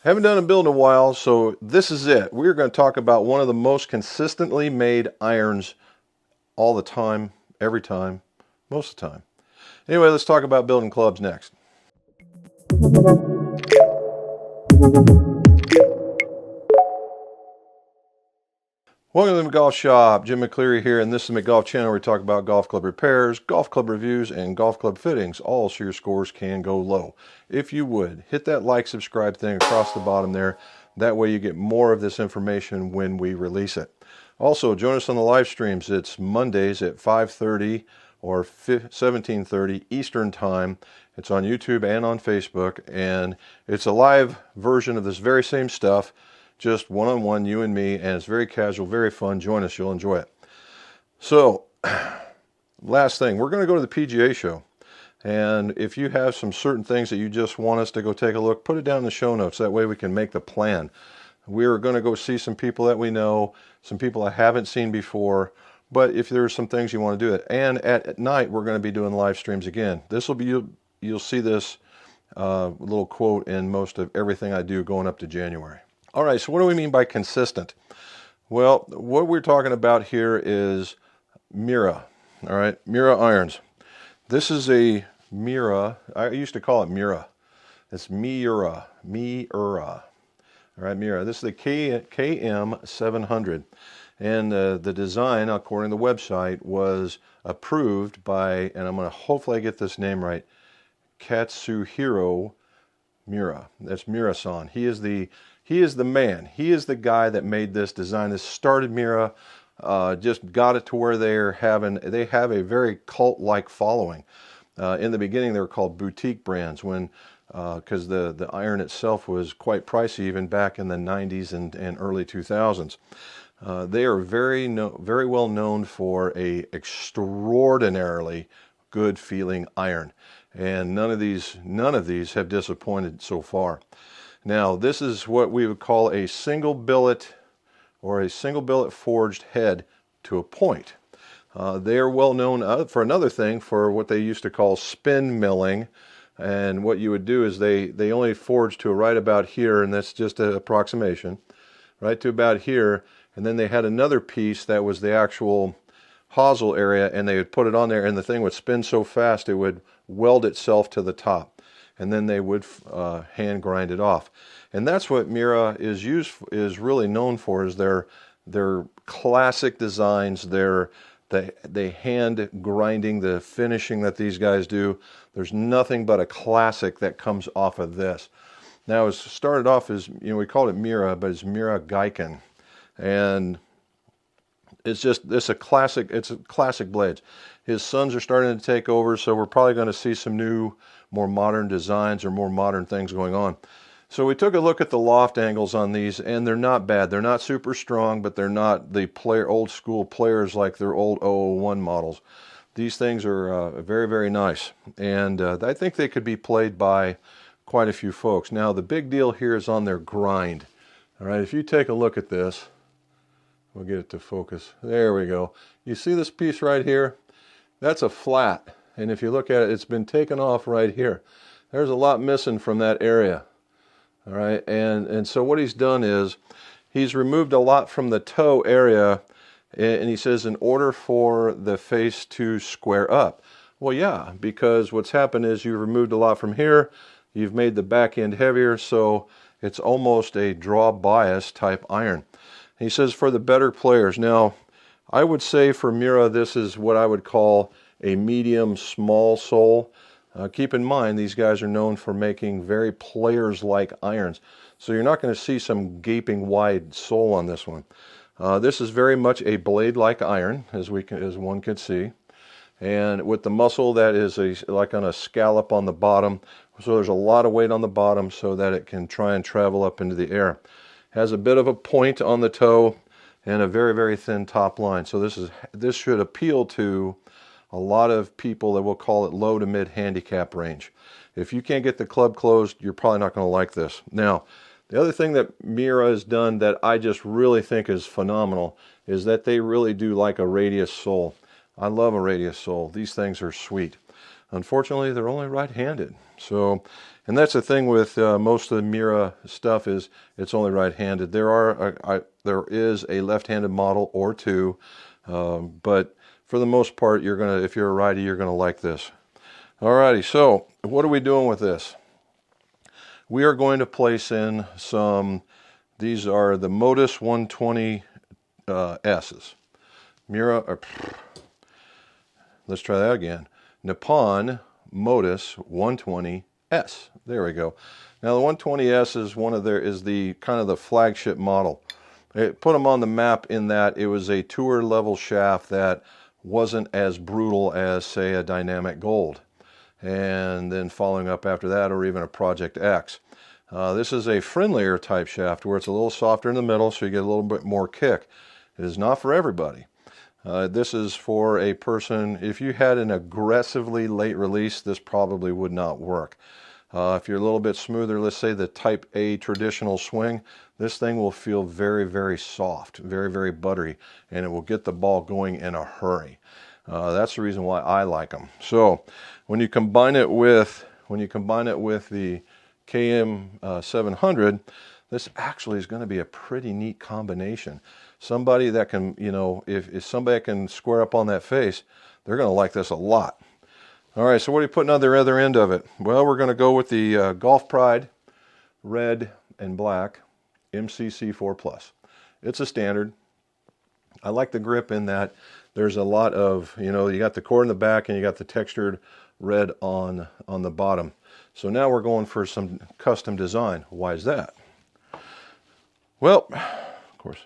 Haven't done a build in a while, so this is it. We're going to talk about one of the most consistently made irons all the time, every time, most of the time. Anyway, let's talk about building clubs next. Welcome to the McGolf Shop. Jim McCleary here, and this is the McGolf channel where we talk about golf club repairs, golf club reviews, and golf club fittings, all so your scores can go low. If you would, hit that like, subscribe thing across the bottom there. That way you get more of this information when we release it. Also, join us on the live streams. It's Mondays at 5:30 or 17:30 Eastern Time. It's on YouTube and on Facebook, and it's a live version of this very same stuff, just one-on-one, you and me, and it's very casual, very fun. Join us, you'll enjoy it. So, last thing, we're going to go to the PGA show, and if you have some certain things that you just want us to go take a look, put it down in the show notes. That way we can make the plan. We're going to go see some people that we know, some people I haven't seen before, but if there's some things you want to do it. And at night, we're going to be doing live streams again. This will be, you'll see this little quote in most of everything I do going up to January. All right, so what do we mean by consistent? Well, what we're talking about here is Miura, all right, Miura irons. This is a Miura, I used to call it Miura. It's Miura, all right, Miura. This is the KM-700, and the design, according to the website, was approved by, and I'm going to hopefully get this name right, Katsuhiro Miura. That's Miura-san. He is the man. He is the guy that made this design. This started Miura, just got it to where they have a very cult-like following. In the beginning, they were called boutique brands because the iron itself was quite pricey even back in the 90s and early 2000s. They are very well known for a extraordinarily good feeling iron, and none of these have disappointed so far. Now, this is what we would call a single billet or a single billet forged head to a point. They are well known for another thing, for what they used to call spin milling. And what you would do is they only forge to right about here, and that's just an approximation, right to about here. And then they had another piece that was the actual hosel area, and they would put it on there, and the thing would spin so fast it would weld itself to the top. And then they would hand grind it off. And that's what Miura is really known for, is their classic designs, the hand grinding, the finishing that these guys do. There's nothing but a classic that comes off of this. Now, it started off as, we called it Miura, but it's Miura Gaiken. And it's a classic blades. His sons are starting to take over, so we're probably going to see some new, more modern designs or more modern things going on. So we took a look at the loft angles on these, and they're not bad. They're not super strong, but they're not the old school players like their old 001 models. These things are very, very nice, and I think they could be played by quite a few folks. Now, the big deal here is on their grind. All right, if you take a look at this, we'll get it to focus. There we go. You see this piece right here? That's a flat. And if you look at it, it's been taken off right here. There's a lot missing from that area. All right, and so what he's done is he's removed a lot from the toe area, and he says in order for the face to square up. Well, yeah, because what's happened is you've removed a lot from here, you've made the back end heavier, so it's almost a draw bias type iron. He says for the better players. Now, I would say for Miura, this is what I would call a medium small sole. Keep in mind, these guys are known for making very players-like irons. So you're not going to see some gaping wide sole on this one. This is very much a blade-like iron, as one could see. And with the muscle that is like on a scallop on the bottom. So there's a lot of weight on the bottom so that it can try and travel up into the air. Has a bit of a point on the toe and a very, very thin top line. So this should appeal to a lot of people that will call it low to mid handicap range. If you can't get the club closed, you're probably not going to like this. Now, the other thing that Miura has done that I just really think is phenomenal is that they really do like a radius sole. I love a radius sole. These things are sweet. Unfortunately, they're only right-handed. So And that's the thing with most of the Miura stuff is it's only right-handed. There is a left-handed model or two, but for the most part, if you're a righty, you're gonna like this. Alrighty, so what are we doing with this? We are going to place in some. These are the Modus 120 S's. Let's try that again. Nippon Modus 120S. There we go. Now the 120S is the kind of the flagship model. It put them on the map in that it was a tour level shaft that wasn't as brutal as, say, a Dynamic Gold, and then following up after that, or even a Project X. This is a friendlier type shaft where it's a little softer in the middle, so you get a little bit more kick. It is not for everybody. This is for a person, if you had an aggressively late release, this probably would not work. If you're a little bit smoother, let's say the Type A traditional swing, this thing will feel very, very soft, very, very buttery, and it will get the ball going in a hurry. That's the reason why I like them. So when you combine it with the KM-700, this actually is going to be a pretty neat combination. Somebody that can, if somebody can square up on that face, they're going to like this a lot. All right, so what are you putting on the other end of it? Well, we're going to go with the Golf Pride red and black MCC 4+. It's a standard. I like the grip in that there's a lot of, you got the core in the back and you got the textured red on the bottom. So now we're going for some custom design. Why is that? Well, of course.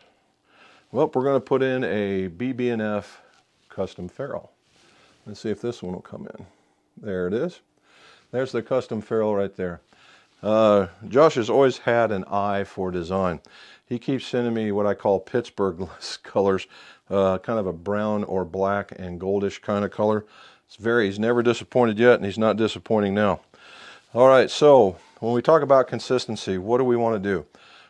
Well, we're going to put in a BB&F custom ferrule. Let's see if this one will come in. There it is. There's the custom ferrule right there. Josh has always had an eye for design. He keeps sending me what I call Pittsburgh colors, kind of a brown or black and goldish kind of color. He's never disappointed yet, and he's not disappointing now. All right, so when we talk about consistency, what do we want to do?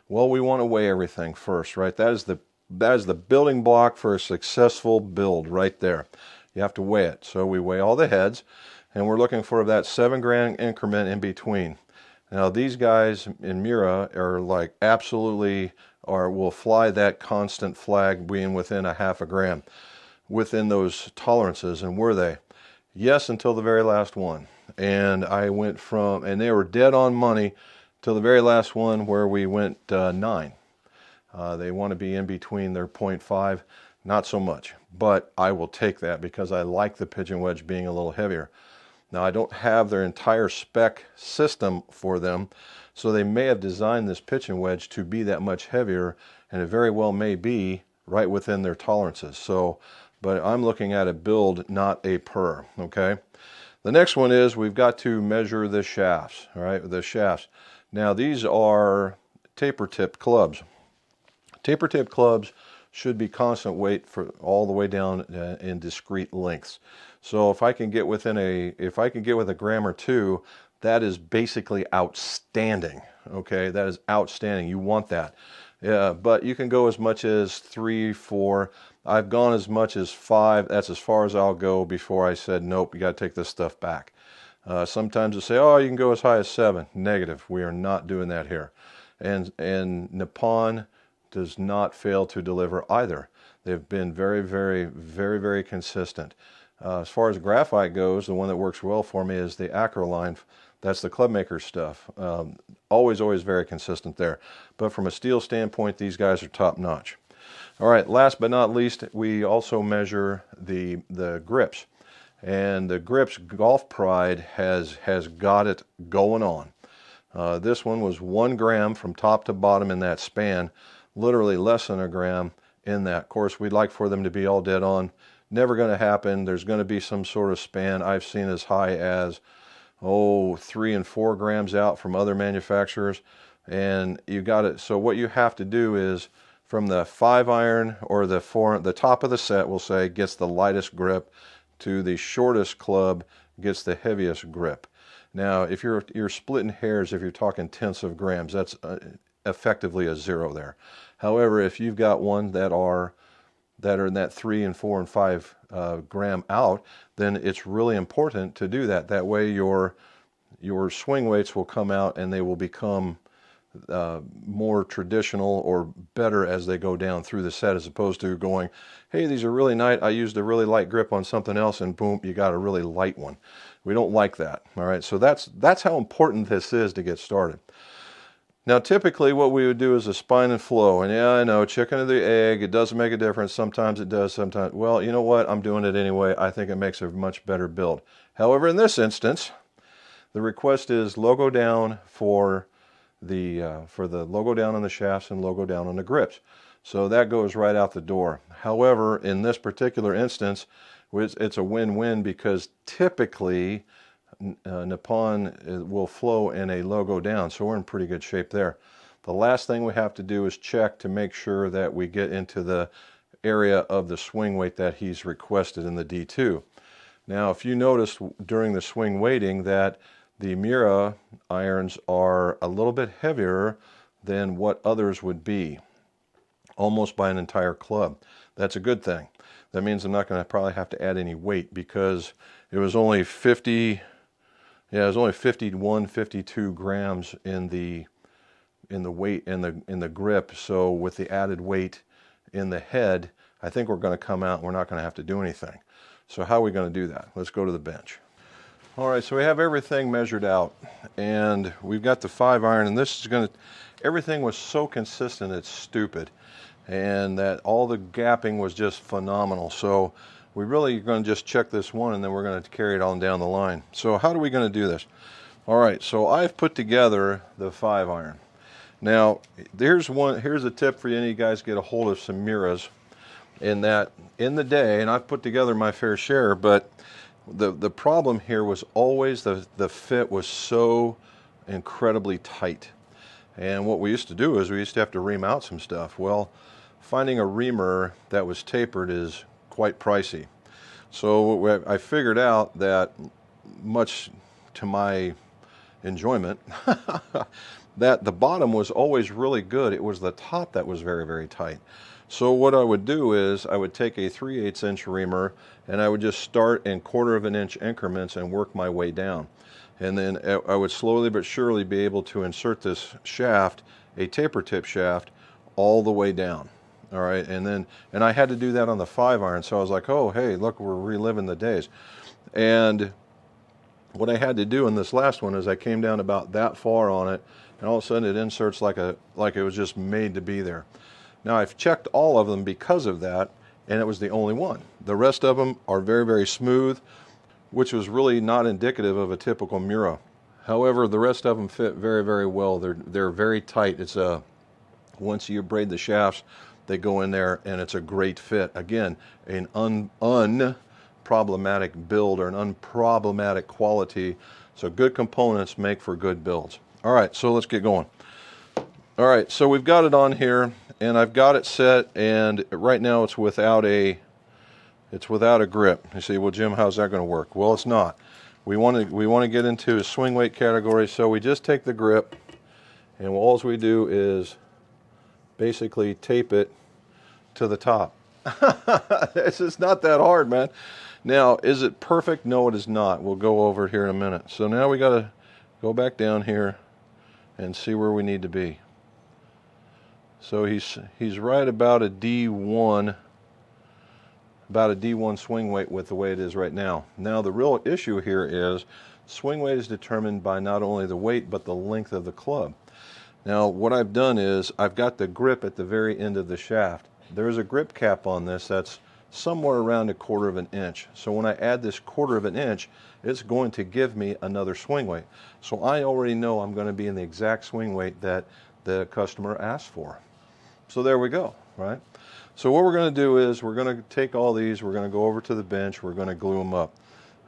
Well, we want to weigh everything first, right? That is the building block for a successful build right there. You have to weigh it. So we weigh all the heads, and we're looking for that 7-gram increment in between. Now these guys in Miura are like absolutely, or will fly that constant flag being within a half a gram, within those tolerances. And were they? Yes, until the very last one. And I went and they were dead on money till the very last one where we went 9. They want to be in between their 0.5, not so much. But I will take that because I like the pigeon wedge being a little heavier. Now I don't have their entire spec system for them, so they may have designed this pigeon wedge to be that much heavier, and it very well may be right within their tolerances. So, but I'm looking at a build, not a per, okay? The next one is we've got to measure the shafts, all right, the shafts. Now these are taper tip clubs. Taper tip clubs should be constant weight for all the way down in discrete lengths. So if I can get with a gram or two, that is basically outstanding. Okay, that is outstanding. You want that. Yeah, but you can go as much as 3, 4. I've gone as much as 5. That's as far as I'll go before I said, nope, you got to take this stuff back. Sometimes they say, oh, you can go as high as 7. Negative. We are not doing that here. And Nippon does not fail to deliver either. They've been very, very, very, very consistent. As far as graphite goes, the one that works well for me is the Acroline. That's the Clubmaker stuff. Always, always very consistent there. But from a steel standpoint, these guys are top notch. All right, last but not least, we also measure the grips. And the grips, Golf Pride has got it going on. This one was 1 gram from top to bottom in that span, literally less than a gram in that. Of course, we'd like for them to be all dead on. Never going to happen. There's going to be some sort of span. I've seen as high as 3 and 4 grams out from other manufacturers, and you got it. So what you have to do is from the 5-iron or the top of the set, we'll say, gets the lightest grip, to the shortest club gets the heaviest grip. Now, if you're splitting hairs, if you're talking tenths of grams, that's effectively a 0 there. However, if you've got one that are in that 3 and 4 and 5 gram out, then it's really important to do that. That way your your swing weights will come out and they will become more traditional or better as they go down through the set, as opposed to going, hey, these are really light, I used a really light grip on something else, and boom, you got a really light one. We don't like that. All right, so that's how important this is to get started. Now, typically what we would do is a spine and flow, and yeah, I know, chicken or the egg, it doesn't make a difference. Sometimes it does, sometimes, well, you know what, I'm doing it anyway. I think it makes a much better build. However, in this instance, the request is logo down for the logo down on the shafts and logo down on the grips. So that goes right out the door. However, in this particular instance, it's a win-win, because typically Nippon will flow in a logo down, so we're in pretty good shape there. The last thing we have to do is check to make sure that we get into the area of the swing weight that he's requested in the D2. Now, if you notice during the swing weighting that the Miura irons are a little bit heavier than what others would be, almost by an entire club. That's a good thing. That means I'm not going to probably have to add any weight, because it was only 50, yeah, it was only 51, 52 grams in the weight in the grip. So with the added weight in the head, I think we're going to come out and we're not going to have to do anything. So how are we going to do that? Let's go to the bench. All right, so we have everything measured out, and we've got the 5 iron, and this is going to, everything was so consistent it's stupid, and that all the gapping was just phenomenal. So we really are going to just check this one, and then we're going to carry it on down the line. So how are we going to do this? All right, so I've put together the 5 iron. Now here's a tip for you, any of you guys get a hold of some Miuras, in that in the day, and I've put together my fair share, but the problem here was always the fit was so incredibly tight. And what we used to do is we used to have to ream out some stuff. Well, finding a reamer that was tapered is quite pricey. So I figured out that, much to my enjoyment, that the bottom was always really good. It was the top that was very, very tight. So what I would do is I would take a 3/8 inch reamer, and I would just start in 1/4 of an inch increments and work my way down. And then I would slowly but surely be able to insert this shaft, a taper tip shaft, all the way down. All right, and I had to do that on the 5 iron, so I was like, oh, hey, look, we're reliving the days. And what I had to do in this last one is I came down about that far on it, and all of a sudden it inserts like it was just made to be there. Now, I've checked all of them because of that, and it was the only one. The rest of them are very, very smooth, which was really not indicative of a typical Miura. However, the rest of them fit very, very well. They're very tight. It's once you braid the shafts, they go in there, and it's a great fit. Again, an unproblematic build, or an unproblematic quality. So good components make for good builds. All right, so let's get going. All right, so we've got it on here, and I've got it set, and right now it's without a grip. You say, well, Jim, how's that going to work? Well, it's not. We want to get into a swing weight category, so we just take the grip, and all we do is basically tape it to the top. It's just not that hard, man. Now, is it perfect? No, it is not. We'll go over it here in a minute. So now we got to go back down here and see where we need to be. So he's right about a D1, swing weight with the way it is right now. Now the real issue here is swing weight is determined by not only the weight but the length of the club. Now what I've done is I've got the grip at the very end of the shaft. There's a grip cap on this that's somewhere around 1/4 of an inch. So when I add this 1/4 of an inch, it's going to give me another swing weight. So I already know I'm going to be in the exact swing weight that the customer asked for. So there we go, right? So what we're going to do is we're going to take all these, we're going to go over to the bench, we're going to glue them up.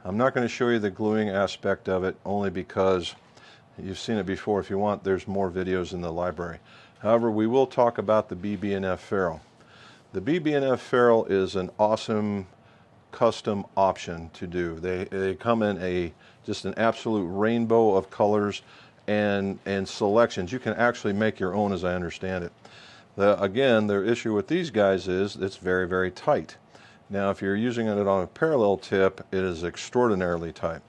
I'm not going to show you the gluing aspect of it, only because you've seen it before. If you want, there's more videos in the library. However, we will talk about the BB&F ferrule. The BB&F ferrule is an awesome custom option to do. They come in just an absolute rainbow of colors and selections. You can actually make your own, as I understand it. Again, the issue with these guys is it's very, very tight. Now, if you're using it on a parallel tip, it is extraordinarily tight.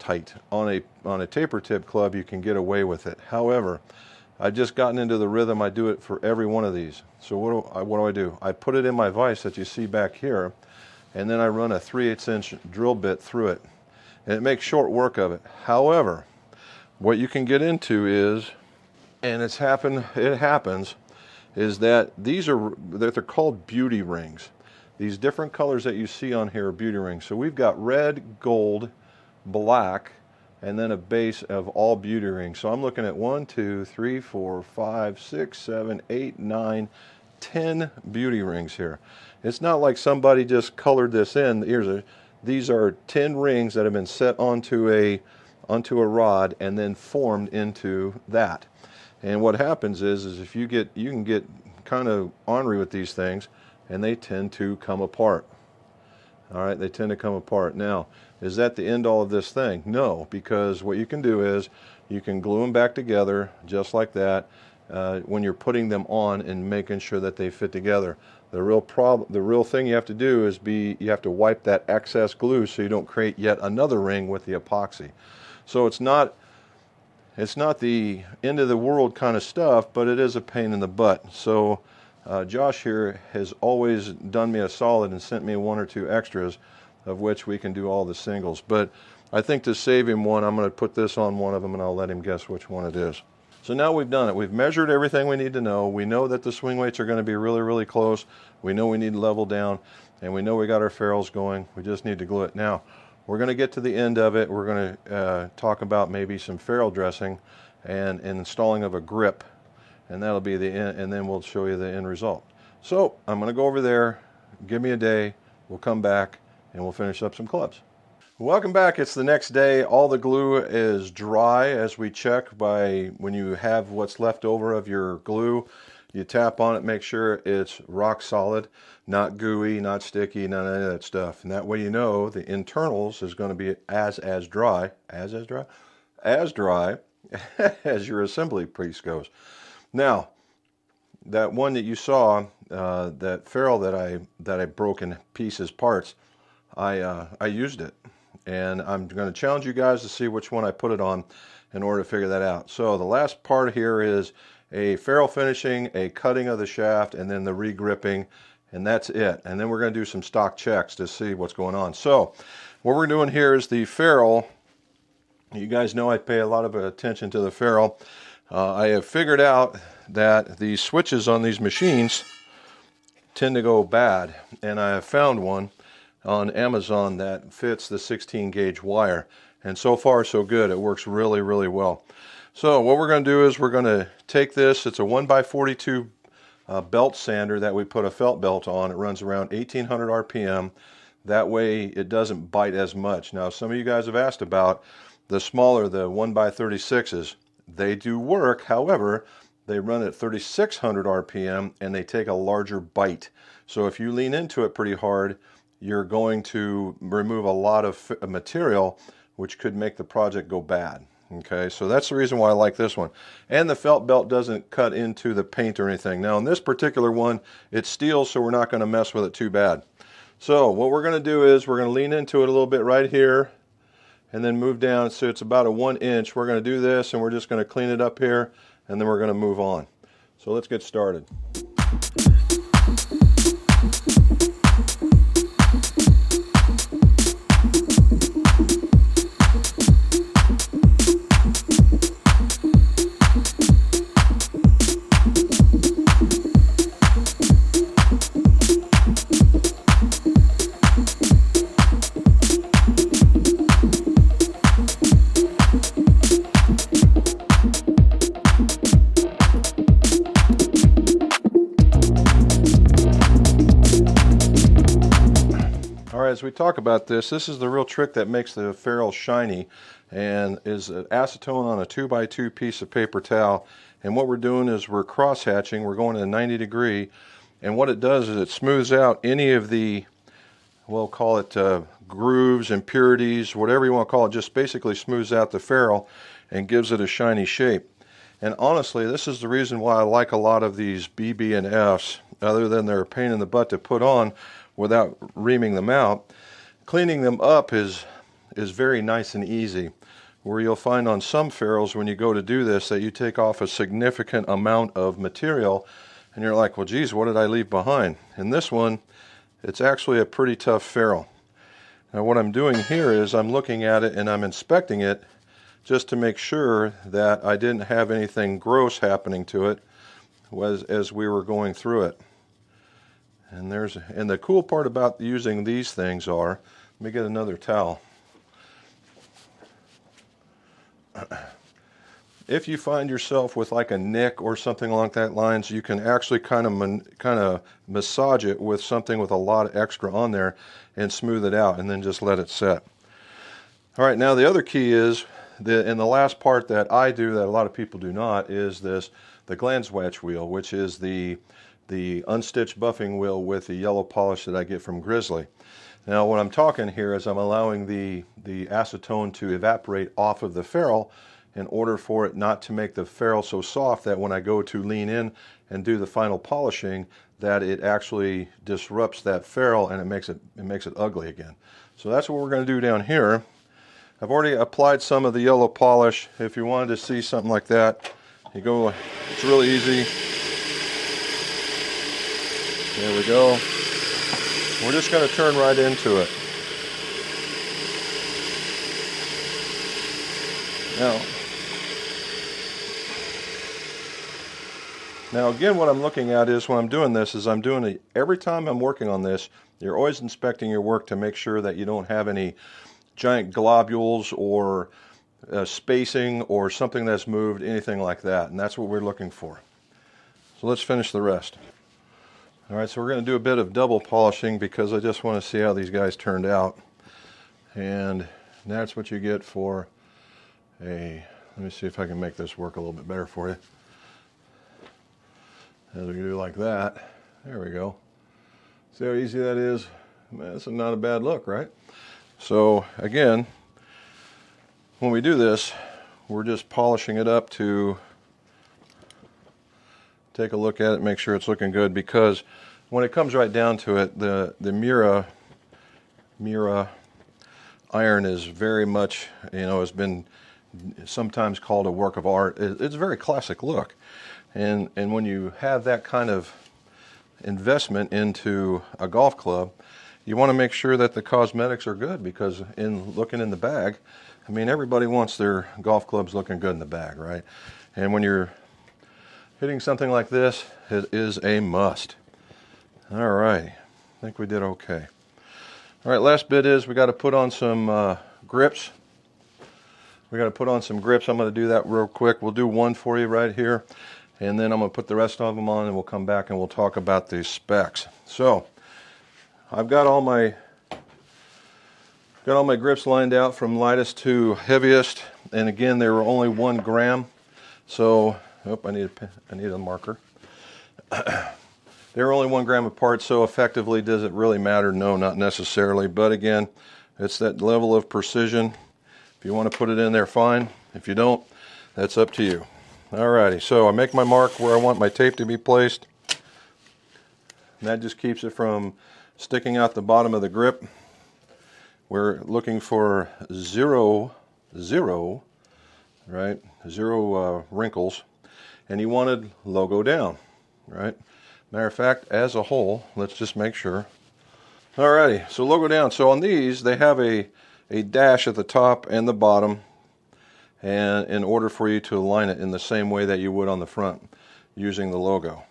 tight. On a taper tip club, you can get away with it. However, I've just gotten into the rhythm. I do it for every one of these. So what do I do? I put it in my vise that you see back here, and then I run a 3/8 inch drill bit through it, and it makes short work of it. However, what you can get into is, and it happens, is that they're called beauty rings. These different colors that you see on here are beauty rings. So we've got red, gold, black, and then a base of all beauty rings. So I'm looking at 1, 2, 3, 4, 5, 6, 7, 8, 9, 10 beauty rings here. It's not like somebody just colored this in. These are 10 rings that have been set onto a rod and then formed into that. And what happens is if you can get kind of ornery with these things, and they tend to come apart. All right, they tend to come apart. Now, is that the end all of this thing? No, because what you can do is you can glue them back together just like that when you're putting them on and making sure that they fit together. The real thing you have to do is you have to wipe that excess glue so you don't create yet another ring with the epoxy. So it's not the end of the world kind of stuff, but it is a pain in the butt. So Josh here has always done me a solid and sent me 1 or 2 extras, of which we can do all the singles. But I think to save him one, I'm going to put this on one of them and I'll let him guess which one it is. So now we've done it. We've measured everything we need to know. We know that the swing weights are going to be really, really close. We know we need to level down, and we know we got our ferrules going. We just need to glue it. Now, we're going to get to the end of it. We're going to talk about maybe some ferrule dressing and installing of a grip. And that'll be the end, and then we'll show you the end result. So I'm going to go over there, give me a day, we'll come back, and we'll finish up some clubs. Welcome back. It's the next day. All the glue is dry, as we check by when you have what's left over of your glue. You tap on it, make sure it's rock solid, not gooey, not sticky, none of that stuff. And that way you know the internals is going to be as dry as your assembly piece goes. Now, that one that you saw, that ferrule that I broke in pieces, parts, I used it, and I'm going to challenge you guys to see which one I put it on in order to figure that out. So the last part here is a ferrule finishing, a cutting of the shaft, and then the re-gripping, and that's it. And then we're going to do some stock checks to see what's going on. So what we're doing here is the ferrule. You guys know I pay a lot of attention to the ferrule. I have figured out that the switches on these machines tend to go bad, and I have found one on Amazon that fits the 16 gauge wire, and so far so good. It works really, really well. So what we're going to do is we're going to take this. It's a 1x42 belt sander that we put a felt belt on. It runs around 1800 RPM. That way it doesn't bite as much. Now, some of you guys have asked about the smaller, the 1x36s. They do work, however, they run at 3600 RPM and they take a larger bite. So if you lean into it pretty hard, you're going to remove a lot of material, which could make the project go bad. Okay, so that's the reason why I like this one. And the felt belt doesn't cut into the paint or anything. Now in this particular one, it's steel, so we're not going to mess with it too bad. So what we're going to do is we're going to lean into it a little bit right here, and then move down, so it's about a 1 inch. We're going to do this, and we're just going to clean it up here, and then we're going to move on. So let's get started. As we talk about this is the real trick that makes the ferrule shiny, and is acetone on a 2x2 piece of paper towel. And what we're doing is we're cross hatching. We're going to 90 degree, and what it does is it smooths out any of the, we'll call it grooves, impurities, whatever you want to call it. Just basically smooths out the ferrule and gives it a shiny shape. And honestly, this is the reason why I like a lot of these BB&Fs, other than they're a pain in the butt to put on without reaming them out. Cleaning them up is is very nice and easy, where you'll find on some ferrules when you go to do this that you take off a significant amount of material and you're like, well geez, what did I leave behind? In this one, it's actually a pretty tough ferrule. Now what I'm doing here is I'm looking at it and I'm inspecting it just to make sure that I didn't have anything gross happening to it as we were going through it. And the cool part about using these things are, let me get another towel. If you find yourself with like a nick or something along that lines, you can actually kind of massage it with something with a lot of extra on there and smooth it out and then just let it set. All right, now the other key is, and the last part that I do that a lot of people do not, is the Glanzwatch wheel, which is the unstitched buffing wheel with the yellow polish that I get from Grizzly. Now what I'm talking here is I'm allowing the acetone to evaporate off of the ferrule in order for it not to make the ferrule so soft that when I go to lean in and do the final polishing, that it actually disrupts that ferrule and it makes it ugly again. So that's what we're going to do down here. I've already applied some of the yellow polish. If you wanted to see something like that, you go, it's really easy. There we go. We're just going to turn right into it. Now again, what I'm looking at is when I'm doing this is I'm doing it every time I'm working on this. You're always inspecting your work to make sure that you don't have any giant globules or spacing or something that's moved, anything like that, and that's what we're looking for. So let's finish the rest. Alright, so we're going to do a bit of double polishing because I just want to see how these guys turned out, and that's what you get for let me see if I can make this work a little bit better for you. As we do like that, there we go. See how easy that is? Man, that's not a bad look, right? So again, when we do this, we're just polishing it up to take a look at it, make sure it's looking good, because when it comes right down to it, the Miura iron is very much, has been sometimes called a work of art. It's a very classic look, and when you have that kind of investment into a golf club, you want to make sure that the cosmetics are good, because in looking in the bag, I mean, everybody wants their golf clubs looking good in the bag, right? And when you're hitting something like this, it is a must. All right, I think we did okay. All right, last bit is we got to put on some grips. We got to put on some grips. I'm going to do that real quick. We'll do one for you right here, and then I'm going to put the rest of them on, and we'll come back and we'll talk about the specs. So I've got all my grips lined out from lightest to heaviest, and again, they were only 1 gram. So, I need a marker. They were only 1 gram apart, so effectively, does it really matter? No, not necessarily. But again, it's that level of precision. If you want to put it in there, fine. If you don't, that's up to you. Alrighty, so I make my mark where I want my tape to be placed. And that just keeps it from sticking out the bottom of the grip. We're looking for zero wrinkles, and you wanted logo down, right? Matter of fact, as a whole, let's just make sure. Alrighty, so logo down. So on these, they have a dash at the top and the bottom, and in order for you to align it in the same way that you would on the front using the logo.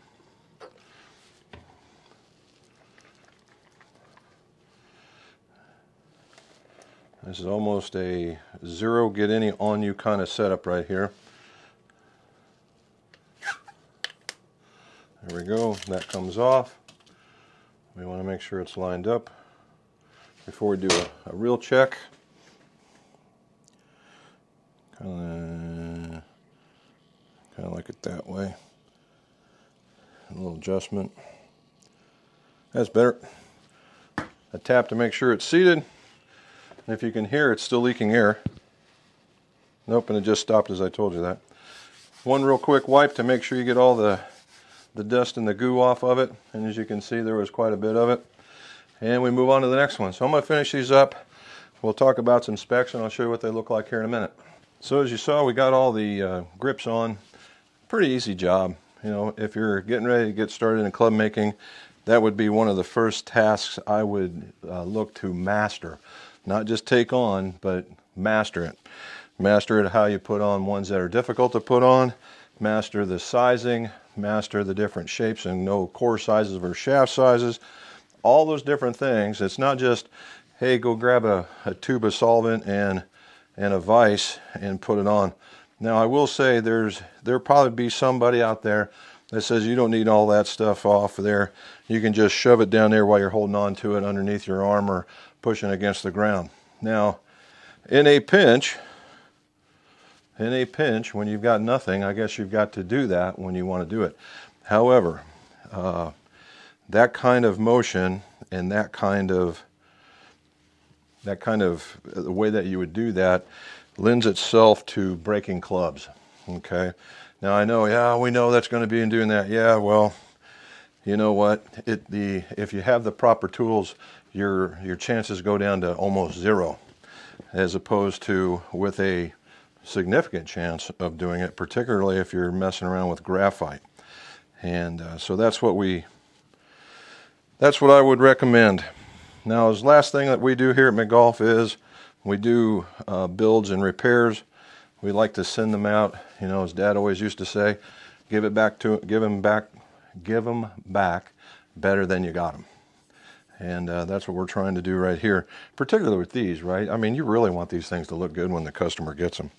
This is almost a zero get any on you kind of setup right here. There we go, that comes off. We want to make sure it's lined up before we do a real check. Kind of like it that way. A little adjustment. That's better. A tap to make sure it's seated. And if you can hear, it's still leaking air. Nope, and it just stopped as I told you that. One real quick wipe to make sure you get all the dust and the goo off of it. And as you can see, there was quite a bit of it. And we move on to the next one. So I'm going to finish these up we'll talk about some specs and I'll show you what they look like here in a minute. So as you saw, we got all the grips on. Pretty easy job. You know, if you're getting ready to get started in club making, that would be one of the first tasks I would look to master. Not just take on, but master it. Master it how you put on ones that are difficult to put on, master the sizing, master the different shapes and know core sizes versus shaft sizes, all those different things. It's not just, hey, go grab a tube of solvent and a vise and put it on. Now I will say there'll probably be somebody out there that says you don't need all that stuff off there. You can just shove it down there while you're holding on to it underneath your arm or pushing against the ground. Now, in a pinch, when you've got nothing, I guess you've got to do that when you want to do it. However, that kind of motion and that kind of the way that you would do that lends itself to breaking clubs. Okay. Now I know, yeah, we know that's going to be in doing that. Yeah, well, you know what? If you have the proper tools, your chances go down to almost zero, as opposed to with a significant chance of doing it, particularly if you're messing around with graphite. And so that's what I would recommend. Now, the last thing that we do here at McGolf is we do builds and repairs. We like to send them out, you know, as Dad always used to say, give them back better than you got them. And that's what we're trying to do right here, particularly with these, right? I mean, you really want these things to look good when the customer gets them.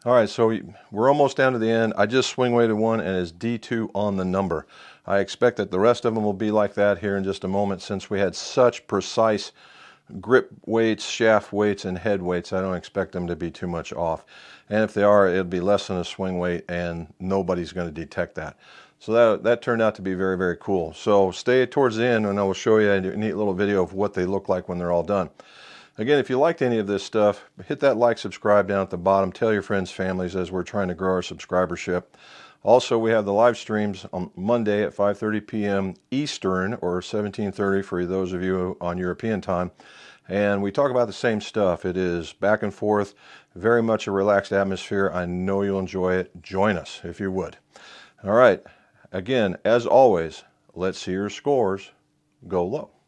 All right, so we're almost down to the end. I just swing weighted one and it's D2 on the number. I expect that the rest of them will be like that here in just a moment, since we had such precise grip weights, shaft weights, and head weights. I don't expect them to be too much off. And if they are, it'll be less than a swing weight and nobody's going to detect that. So that turned out to be very, very cool. So stay towards the end and I will show you a neat little video of what they look like when they're all done. Again, if you liked any of this stuff, hit that like, subscribe down at the bottom. Tell your friends, families, as we're trying to grow our subscribership. Also, we have the live streams on Monday at 5:30 p.m. Eastern, or 17:30 for those of you on European time. And we talk about the same stuff. It is back and forth, very much a relaxed atmosphere. I know you'll enjoy it. Join us if you would. All right. Again, as always, let's see your scores go low.